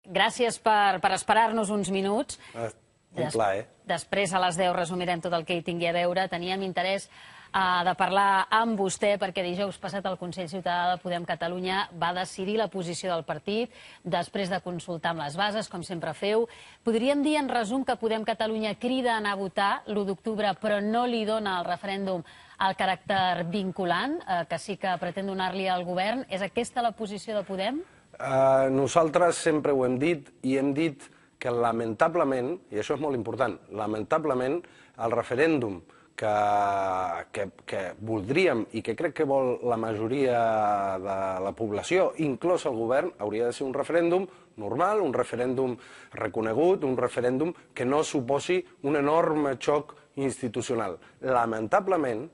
Gràcies per esperar-nos uns minuts. Un plaer. Després, a les 10, resumirem tot el que hi tingui a veure. Teníem interès de parlar amb vostè perquè dijous passat el Consell Ciutadà de Podem Catalunya va decidir la posició del partit després de consultar amb les bases, com sempre feu. Podríem dir, en resum, que Podem Catalunya crida a anar a votar l'1 d'octubre, però no li dona al referèndum el caràcter vinculant, que sí que pretén donar-li al govern. És aquesta la posició de Podem? Nosaltres sempre ho hem dit i hem dit que lamentablement, i això és molt important, lamentablement el referèndum que voldríem i que crec que vol la majoria de la població, inclòs el govern, hauria de ser un referèndum normal, un referèndum reconegut, un referèndum que no suposi un enorme xoc institucional. Lamentablement,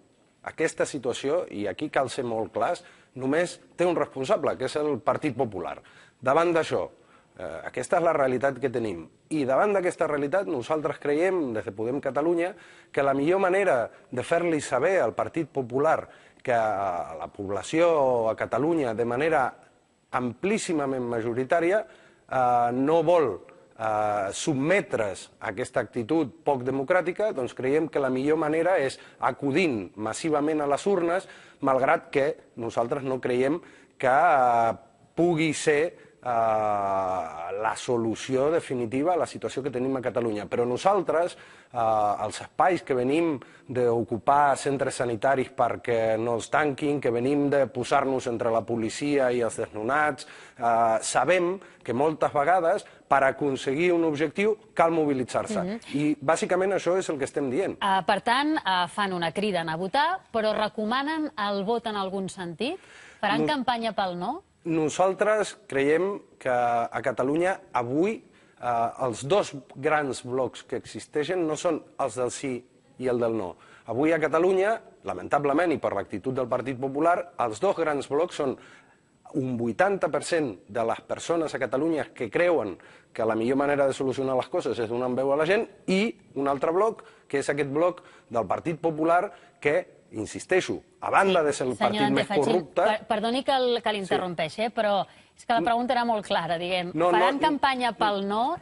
aquesta situació, i aquí cal ser molt clars, només té un responsable, que és el Partit Popular. Davant d'això, aquesta és la realitat que tenim. I davant d'aquesta realitat nosaltres creiem, des de Podem Catalunya, que la millor manera de fer-li saber al Partit Popular que la població a Catalunya, de manera amplíssimament majoritària, no vol sotmetre's a aquesta actitud poc democràtica, doncs creiem que la millor manera és acudint massivament a les urnes, malgrat que nosaltres no creiem que pugui ser la solució definitiva a la situació que tenim a Catalunya. Però nosaltres, els espais que venim d'ocupar centres sanitaris perquè no els tanquin, que venim de posar-nos entre la policia i els desnonats, sabem que moltes vegades per aconseguir un objectiu cal mobilitzar-se. I bàsicament això és el que estem dient. Per tant, fan una crida a votar, però recomanen el vot en algun sentit? Faran campanya pel no? Nosaltres creiem que a Catalunya avui els dos grans blocs que existeixen no són els del sí i el del no. Avui a Catalunya, lamentablement, i per l'actitud del Partit Popular, els dos grans blocs són un 80% de les persones a Catalunya que creuen que la millor manera de solucionar les coses és donant veu a la gent, i un altre bloc, que és aquest bloc del Partit Popular que, insisteixo, a banda de ser el partit més corrupte... Perdoni que l'interrompeixi, però és que la pregunta era molt clara, diguem. Faran campanya pel no?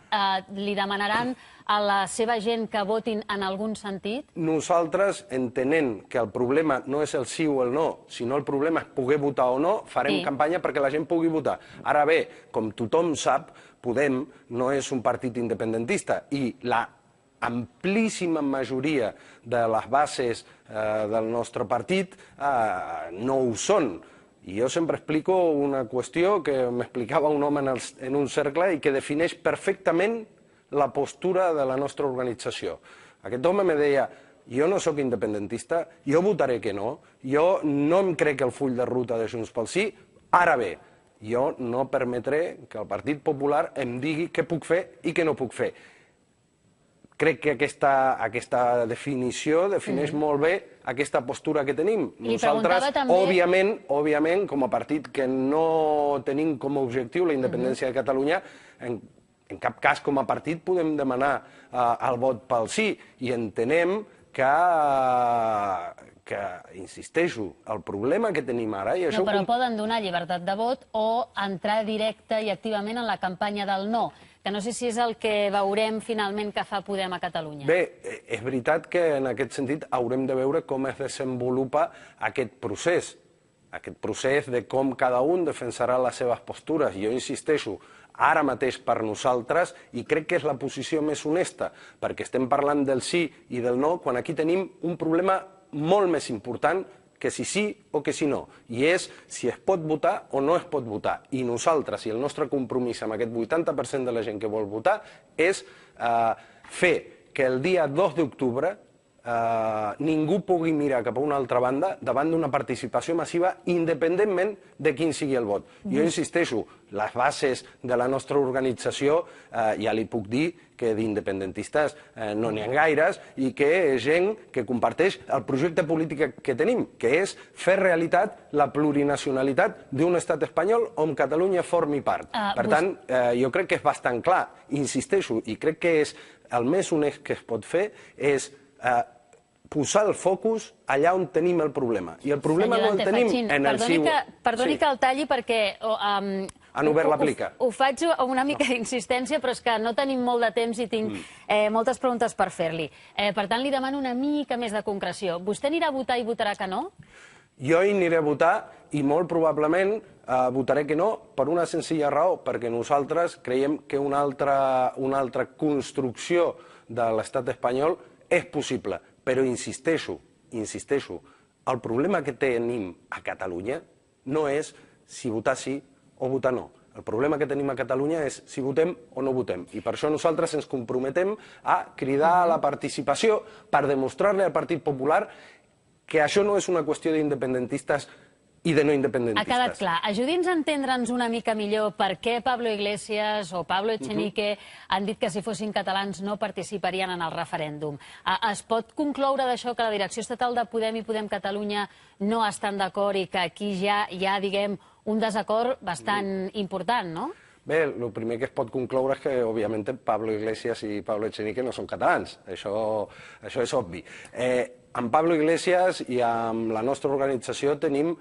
Li demanaran a la seva gent que votin en algun sentit? Nosaltres, entenent que el problema no és el sí o el no, sinó el problema és poder votar o no, farem campanya perquè la gent pugui votar. Ara bé, com tothom sap, Podem no és un partit independentista i la amplíssima majoria de les bases del nostre partit no ho són. I jo sempre explico una qüestió que m'explicava un home en un cercle i que defineix perfectament la postura de la nostra organització. Aquest home me deia: jo no sóc independentista, jo votaré que no, jo no em crec el full de ruta de Junts pel Sí, ara bé, jo no permetré que el Partit Popular em digui què puc fer i què no puc fer. Crec que aquesta definició defineix molt bé aquesta postura que tenim. Nosaltres, òbviament, com a partit que no tenim com a objectiu la independència de Catalunya, en cap cas com a partit podem demanar el vot pel sí, i entenem que, insisteixo, el problema que tenim ara... No, però poden donar llibertat de vot o entrar directe i activament en la campanya del no, que no sé si és el que veurem finalment que fa Podem a Catalunya. Bé, és veritat que en aquest sentit haurem de veure com es desenvolupa aquest procés de com cada un defensarà les seves postures. Jo insisteixo, ara mateix per nosaltres, i crec que és la posició més honesta, perquè estem parlant del sí i del no, quan aquí tenim un problema molt més important que si sí o que si no, i és si es pot votar o no es pot votar. I nosaltres, i el nostre compromís amb aquest 80% de la gent que vol votar, és fer que el dia 2 d'octubre ningú pugui mirar cap a una altra banda davant d'una participació massiva independentment de quin sigui el vot. Jo insisteixo, les bases de la nostra organització, ja li puc dir que d'independentistes no n'hi ha gaires i que és gent que comparteix el projecte polític que tenim, que és fer realitat la plurinacionalitat d'un estat espanyol on Catalunya formi part. Per tant, jo crec que és bastant clar, insisteixo, i crec que és el més honest que es pot fer és posar el focus allà on tenim el problema. I el problema no el tenim en el sí... Perdoni que el talli perquè Han obert la plica. Ho faig amb una mica d'insistència, però és que no tenim molt de temps i tinc moltes preguntes per fer-li. Per tant, li demano una mica més de concreció. Vostè anirà a votar i votarà que no? Jo hi aniré a votar i molt probablement votaré que no per una senzilla raó, perquè nosaltres creiem que una altra construcció de l'estat espanyol és possible. Però insisteixo, el problema que tenim a Catalunya no és si votar sí o votar no. El problema que tenim a Catalunya és si votem o no votem. I per això nosaltres ens comprometem a cridar a la participació per demostrar-li al Partit Popular que això no és una qüestió d'independentistes i de no independentistes. Ha quedat clar. Ajudi'ns a entendre'ns una mica millor per què Pablo Iglesias o Pablo Echenique han dit que si fossin catalans no participarien en el referèndum. Es pot concloure d'això que la direcció estatal de Podem i Podem Catalunya no estan d'acord i que aquí ja hi ha, diguem, un desacord bastant important, no? Bé, el primer que es pot concloure és que, òbviament, Pablo Iglesias i Pablo Echenique no són catalans. Això és obvi. Amb Pablo Iglesias i amb la nostra organització tenim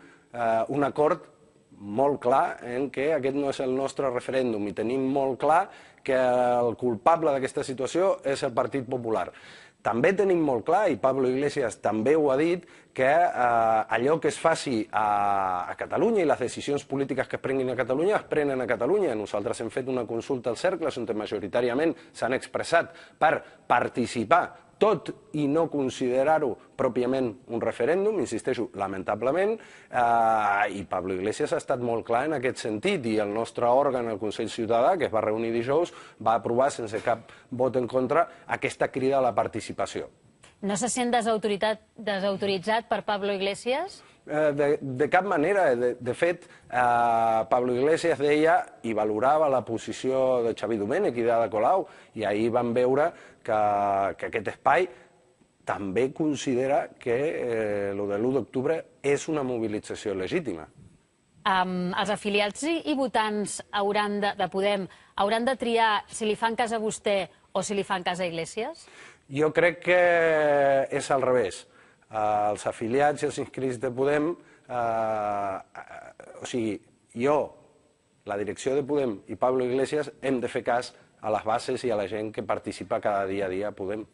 un acord molt clar en què aquest no és el nostre referèndum i tenim molt clar que el culpable d'aquesta situació és el Partit Popular. També tenim molt clar, i Pablo Iglesias també ho ha dit, que allò que es faci a Catalunya i les decisions polítiques que es prenguin a Catalunya es prenen a Catalunya. Nosaltres hem fet una consulta als cercles on majoritàriament s'han expressat per participar, tot i no considerar-ho pròpiament un referèndum, insisteixo, lamentablement, i Pablo Iglesias ha estat molt clar en aquest sentit, i el nostre òrgan, el Consell Ciutadà, que es va reunir dijous, va aprovar sense cap vot en contra aquesta crida a la participació. No se sent desautoritzat per Pablo Iglesias? De cap manera. De fet, Pablo Iglesias deia i valorava la posició de Xavier Domènech i d'Ada Colau, i ahir vam veure que aquest espai també considera que el de l'1 d'octubre és una mobilització legítima. Els afiliats i votants de Podem hauran de triar si li fan cas a vostè o si li fan cas a Iglesias? Jo crec que és al revés. Els afiliats i els inscrits de Podem, o sigui, jo, la direcció de Podem i Pablo Iglesias hem de fer cas a les bases i a la gent que participa cada dia a dia a Podem.